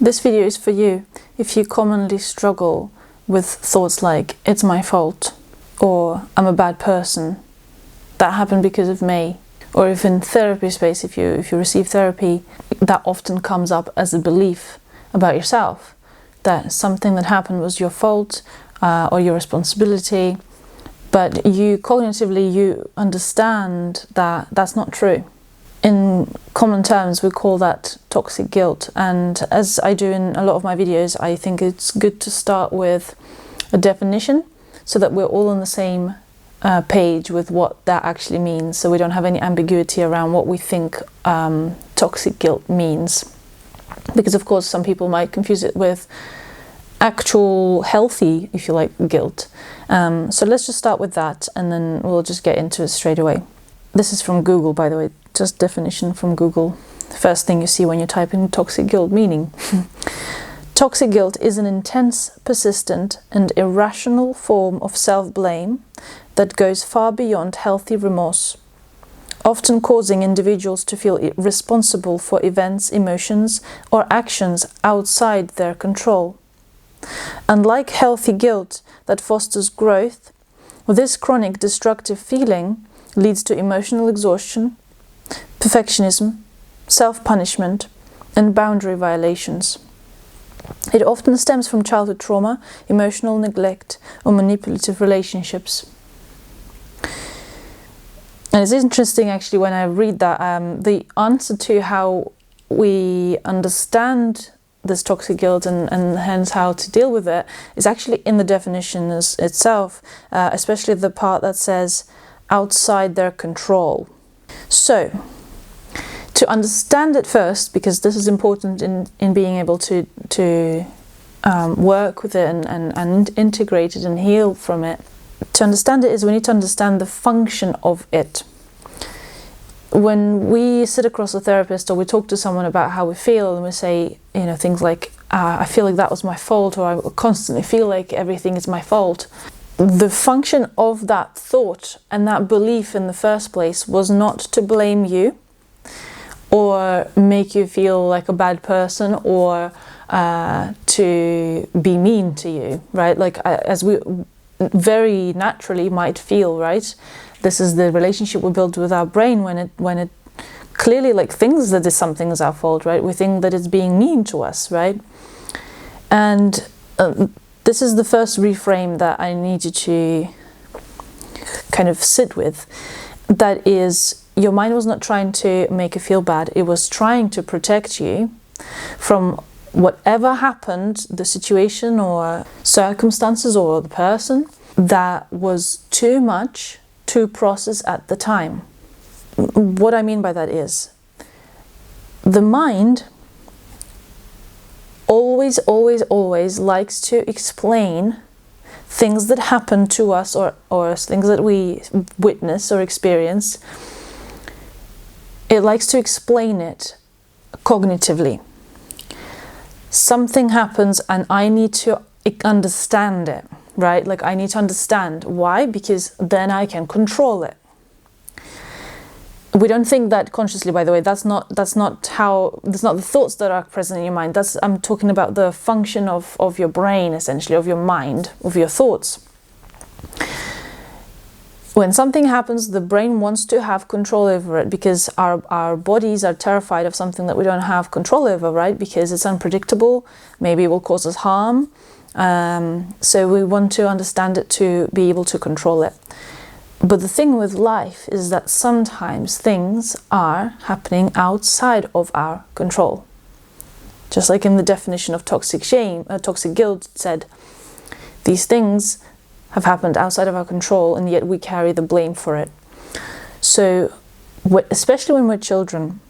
This video is for you if you commonly struggle with thoughts like, it's my fault, or I'm a bad person, that happened because of me. Or if in therapy space, if you receive therapy, that often comes up as a belief about yourself, that something that happened was your fault or your responsibility, but you cognitively, you understand that that's not true. In common terms, we call that toxic guilt, and as I do in a lot of my videos, I think it's good to start with a definition so that we're all on the same page with what that actually means, so we don't have any ambiguity around what we think toxic guilt means. Because of course some people might confuse it with actual healthy, if you like, guilt. So let's just start with that and then we'll just get into it straight away. This is from Google, by the way, just definition from Google. First thing you see when you type in toxic guilt meaning. Toxic guilt is an intense, persistent and irrational form of self-blame that goes far beyond healthy remorse, often causing individuals to feel responsible for events, emotions or actions outside their control. Unlike healthy guilt that fosters growth, this chronic destructive feeling leads to emotional exhaustion, perfectionism, self-punishment and boundary violations. It often stems from childhood trauma, emotional neglect or manipulative relationships. And it's interesting actually when I read that, the answer to how we understand this toxic guilt and hence how to deal with it is actually in the definition itself, especially the part that says outside their control. So, to understand it first, because this is important in being able to work with it and integrate it and heal from it. To understand it is we need to understand the function of it. When we sit across a therapist or we talk to someone about how we feel and we say, you know, things like, I feel like that was my fault, or I constantly feel like everything is my fault. The function of that thought and that belief in the first place was not to blame you or make you feel like a bad person or to be mean to you, right? Like as we very naturally might feel, right? This is the relationship we build with our brain when it clearly like thinks that something is our fault, right? We think that it's being mean to us, right? And this is the first reframe that I need you to kind of sit with. That is, your mind was not trying to make you feel bad. It was trying to protect you from whatever happened, the situation or circumstances or the person that was too much to process at the time. What I mean by that is, the mind always likes to explain things that happen to us or things that we witness or experience. It likes to explain it cognitively. Something happens and I need to understand it, right? Like I need to understand why, because then I can control it. We don't think that consciously, by the way. That's not the thoughts that are present in your mind. I'm talking about the function of your brain, essentially, of your mind, of your thoughts. When something happens, the brain wants to have control over it because our bodies are terrified of something that we don't have control over, right? Because it's unpredictable, maybe it will cause us harm. So we want to understand it to be able to control it. But the thing with life is that sometimes things are happening outside of our control. Just like in the definition of toxic guilt, it said, these things have happened outside of our control and yet we carry the blame for it. So, especially when we're children,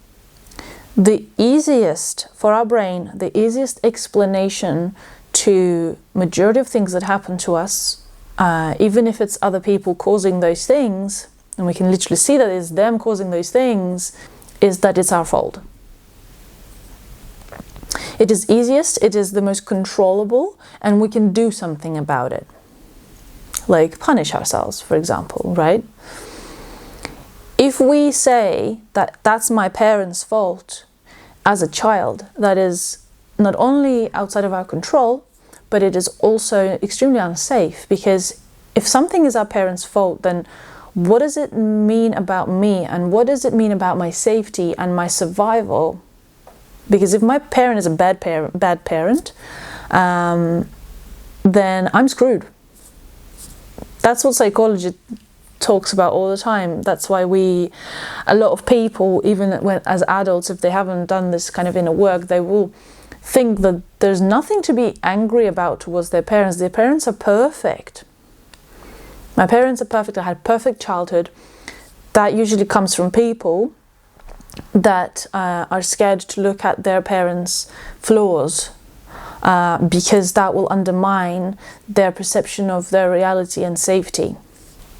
the easiest for our brain, the easiest explanation to majority of things that happen to us, even if it's other people causing those things, and we can literally see that it's them causing those things, is that it's our fault. It is easiest, it is the most controllable, and we can do something about it. Like punish ourselves, for example, right? If we say that that's my parents' fault as a child, that is not only outside of our control, but it is also extremely unsafe, because if something is our parents' fault, then what does it mean about me, and what does it mean about my safety and my survival? Because if my parent is a bad parent, then I'm screwed. That's what psychology talks about all the time. That's why a lot of people, even as adults, if they haven't done this kind of inner work, they will think that there's nothing to be angry about towards their parents. Their parents are perfect. My parents are perfect. I had a perfect childhood. That usually comes from people that are scared to look at their parents' flaws, because that will undermine their perception of their reality and safety.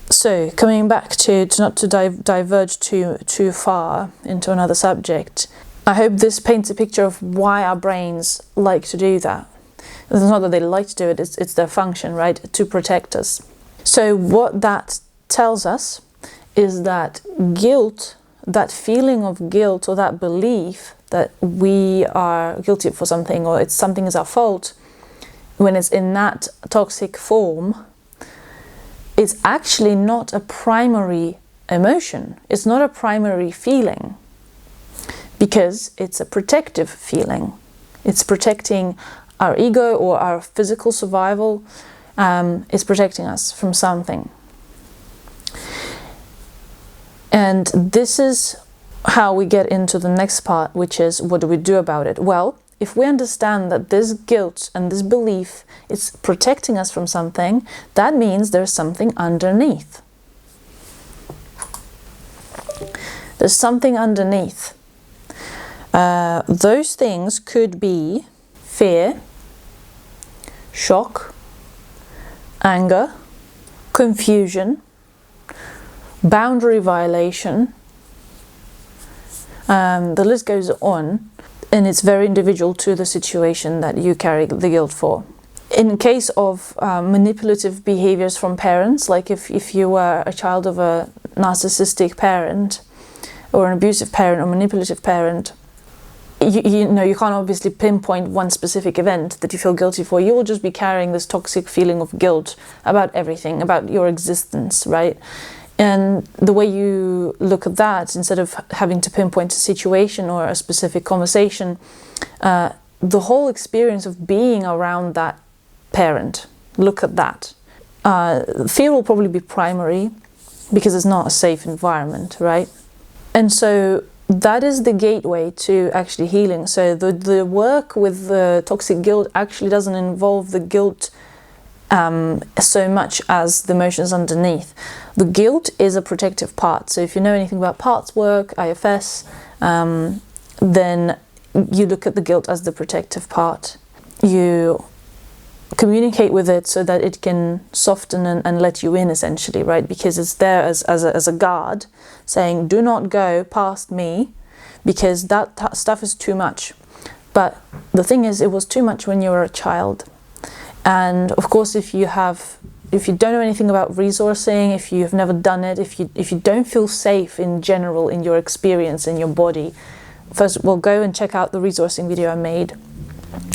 So, coming back to not to diverge too far into another subject, I hope this paints a picture of why our brains like to do that. It's not that they like to do it, it's their function, right? To protect us. So what that tells us is that guilt, that feeling of guilt, or that belief that we are guilty for something, or something is our fault, when it's in that toxic form, it's actually not a primary emotion. It's not a primary feeling, because it's a protective feeling. It's protecting our ego or our physical survival. It's protecting us from something. And this is how we get into the next part, which is, what do we do about it? Well, if we understand that this guilt and this belief is protecting us from something, that means there's something underneath. There's something underneath. Those things could be fear, shock, anger, confusion, boundary violation. The list goes on, and it's very individual to the situation that you carry the guilt for. In case of manipulative behaviors from parents, like if you were a child of a narcissistic parent, or an abusive parent, or manipulative parent, you know, you can't obviously pinpoint one specific event that you feel guilty for. You will just be carrying this toxic feeling of guilt about everything, about your existence, right? And the way you look at that, instead of having to pinpoint a situation or a specific conversation, the whole experience of being around that parent, look at that. Fear will probably be primary, because it's not a safe environment, right? And so that is the gateway to actually healing. So the work with the toxic guilt actually doesn't involve the guilt so much as the emotions underneath. The guilt is a protective part. So if you know anything about parts work, IFS, then you look at the guilt as the protective part. You communicate with it so that it can soften and let you in, essentially, right? Because it's there as a guard saying, do not go past me, because that stuff is too much. But the thing is, it was too much when you were a child. And of course, if you don't know anything about resourcing, if you have never done it, if you don't feel safe in general in your experience, in your body, first of all, go and check out the resourcing video I made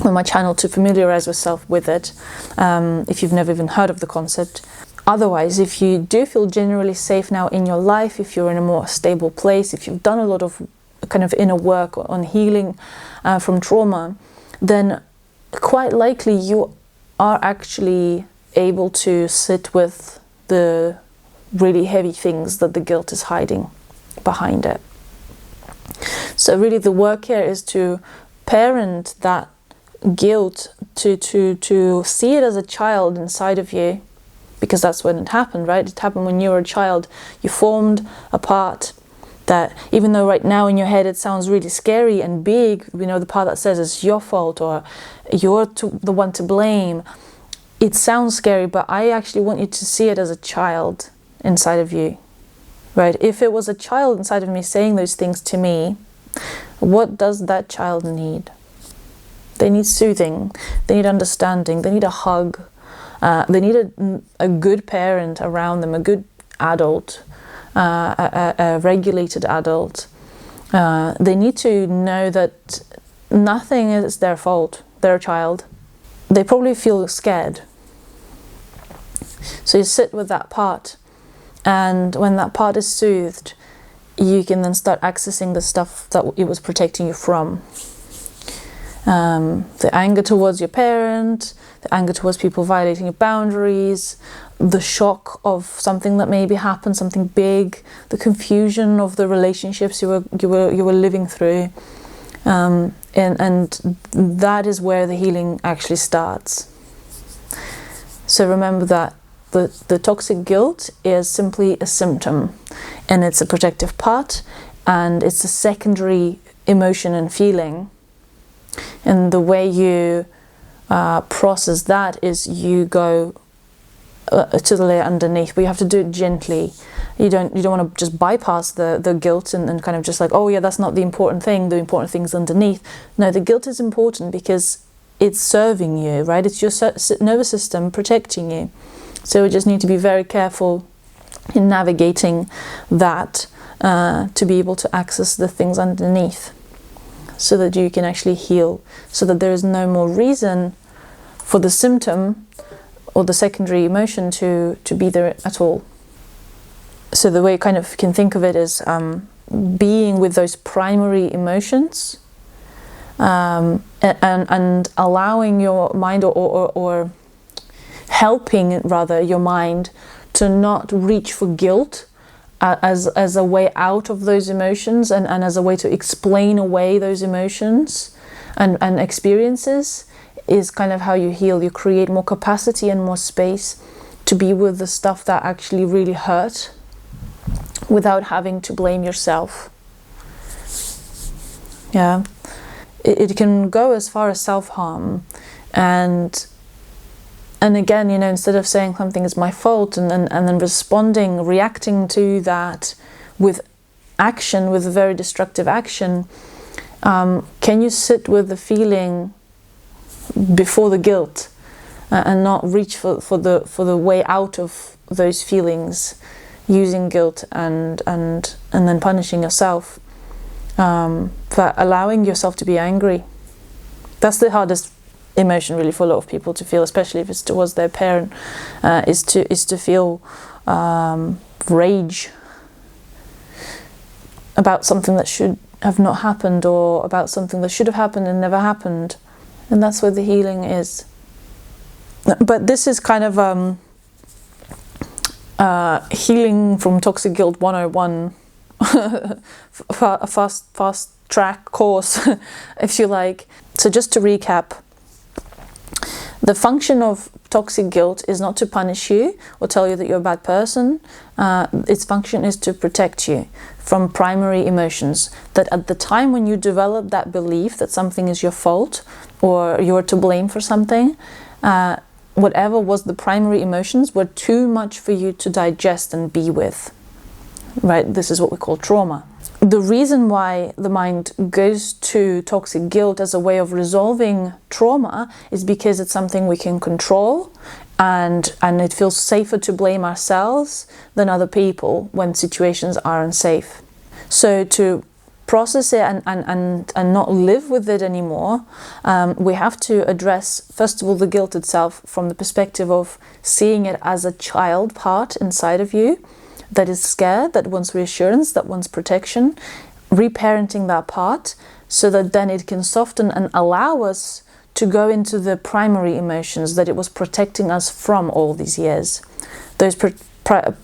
on my channel to familiarize yourself with it, if you've never even heard of the concept. Otherwise, if you do feel generally safe now in your life, if you're in a more stable place, if you've done a lot of kind of inner work on healing from trauma, then quite likely you are actually able to sit with the really heavy things that the guilt is hiding behind it. So really the work here is to parent that guilt, to see it as a child inside of you, because that's when it happened, right? It happened when you were a child. You formed a part that, even though right now in your head it sounds really scary and big, you know, the part that says it's your fault or you're the one to blame, it sounds scary, but I actually want you to see it as a child inside of you, right? If it was a child inside of me saying those things to me, what does that child need? They need soothing, they need understanding, they need a hug, they need a good parent around them, a good adult, a regulated adult. They need to know that nothing is their fault. They're a child. They probably feel scared. So you sit with that part, and when that part is soothed, you can then start accessing the stuff that it was protecting you from. The anger towards your parent, the anger towards people violating your boundaries, the shock of something that maybe happened, something big, the confusion of the relationships you were living through, and that is where the healing actually starts. So remember that the toxic guilt is simply a symptom, and it's a protective part, and it's a secondary emotion and feeling. And the way you process that is you go to the layer underneath, but you have to do it gently. You don't want to just bypass the guilt and kind of just like, oh yeah, that's not the important thing. The important thing's underneath. No, the guilt is important because it's serving you, right? It's your nervous system protecting you. So we just need to be very careful in navigating that to be able to access the things underneath, so that you can actually heal, so that there is no more reason for the symptom or the secondary emotion to be there at all. So the way you kind of can think of it is being with those primary emotions, and allowing your mind or helping rather your mind to not reach for guilt as a way out of those emotions, and as a way to explain away those emotions and experiences, is kind of how you heal. You create more capacity and more space to be with the stuff that actually really hurt without having to blame yourself. Yeah, it can go as far as self-harm, and again, you know, instead of saying something is my fault and then reacting to that with action, with a very destructive action, can you sit with the feeling before the guilt, and not reach for the way out of those feelings using guilt and then punishing yourself, for allowing yourself to be angry? That's the hardest emotion really for a lot of people to feel, especially if it's towards their parent, is to feel rage about something that should have not happened, or about something that should have happened and never happened. And that's where the healing is. But this is kind of healing from toxic guilt 101, a fast track course, if you like. So just to recap, the function of toxic guilt is not to punish you or tell you that you're a bad person. Its function is to protect you from primary emotions. That at the time when you develop that belief that something is your fault or you're to blame for something, whatever was the primary emotions were too much for you to digest and be with. Right? This is what we call trauma. The reason why the mind goes to toxic guilt as a way of resolving trauma is because it's something we can control, and it feels safer to blame ourselves than other people when situations are unsafe. So to process it and not live with it anymore, we have to address, first of all, the guilt itself from the perspective of seeing it as a child part inside of you that is scared, that wants reassurance, that wants protection, reparenting that part so that then it can soften and allow us to go into the primary emotions that it was protecting us from all these years. Those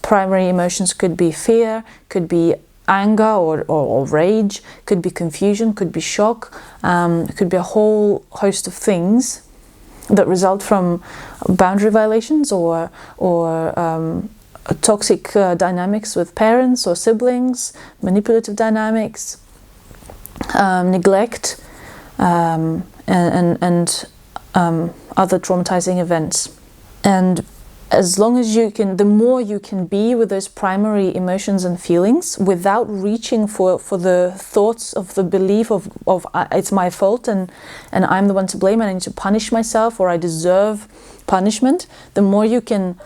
primary emotions could be fear, could be anger or rage, could be confusion, could be shock, could be a whole host of things that result from boundary violations or toxic dynamics with parents or siblings, manipulative dynamics, neglect, and other traumatizing events. And as long as you can, the more you can be with those primary emotions and feelings without reaching for the thoughts of the belief of it's my fault and I'm the one to blame and I need to punish myself or I deserve punishment, the more you can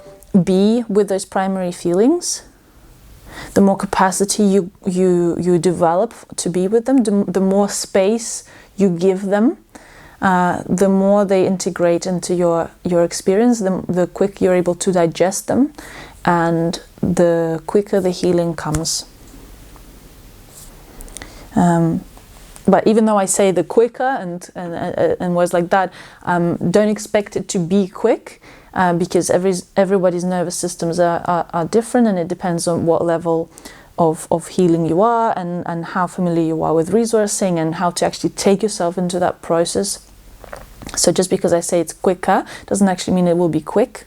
be with those primary feelings, the more capacity you develop to be with them, the more space you give them, the more they integrate into your experience, the quicker you're able to digest them, and the quicker the healing comes. But even though I say the quicker and words like that, don't expect it to be quick, because everybody's nervous systems are different, and it depends on what level of healing you are, and how familiar you are with resourcing, and how to actually take yourself into that process. So just because I say it's quicker doesn't actually mean it will be quick,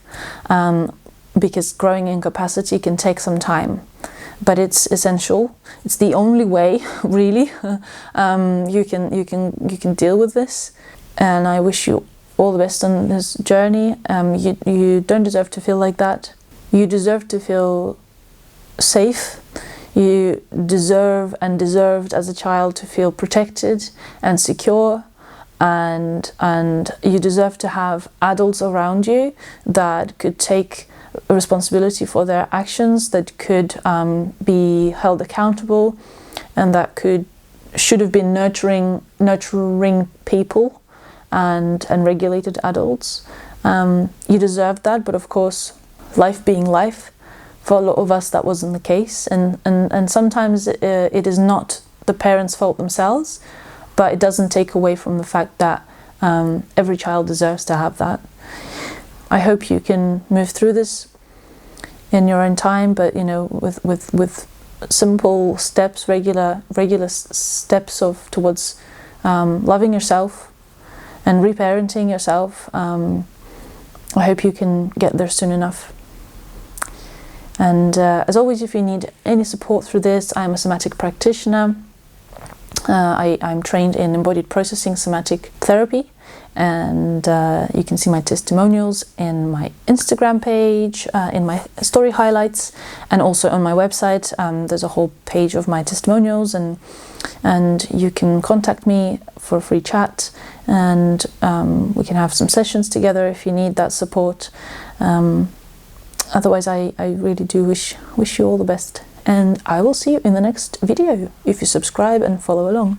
because growing in capacity can take some time. But it's essential. It's the only way, really, you can deal with this. And I wish you all the best on this journey. You don't deserve to feel like that. You deserve to feel safe. You deserve and deserved as a child to feel protected and secure. And you deserve to have adults around you that could take responsibility for their actions, that could be held accountable, and that should have been nurturing people and regulated adults. You deserve that, but of course, life being life, for a lot of us that wasn't the case, and sometimes it is not the parents' fault themselves, but it doesn't take away from the fact that every child deserves to have that. I hope you can move through this in your own time, but with simple steps, regular steps towards loving yourself and reparenting yourself. I hope you can get there soon enough. And as always, if you need any support through this, I'm a somatic practitioner. I'm trained in embodied processing, somatic therapy, and you can see my testimonials in my Instagram page, in my story highlights, and also on my website. There's a whole page of my testimonials, and you can contact me for a free chat, and we can have some sessions together if you need that support. Otherwise, I really do wish you all the best. And I will see you in the next video if you subscribe and follow along.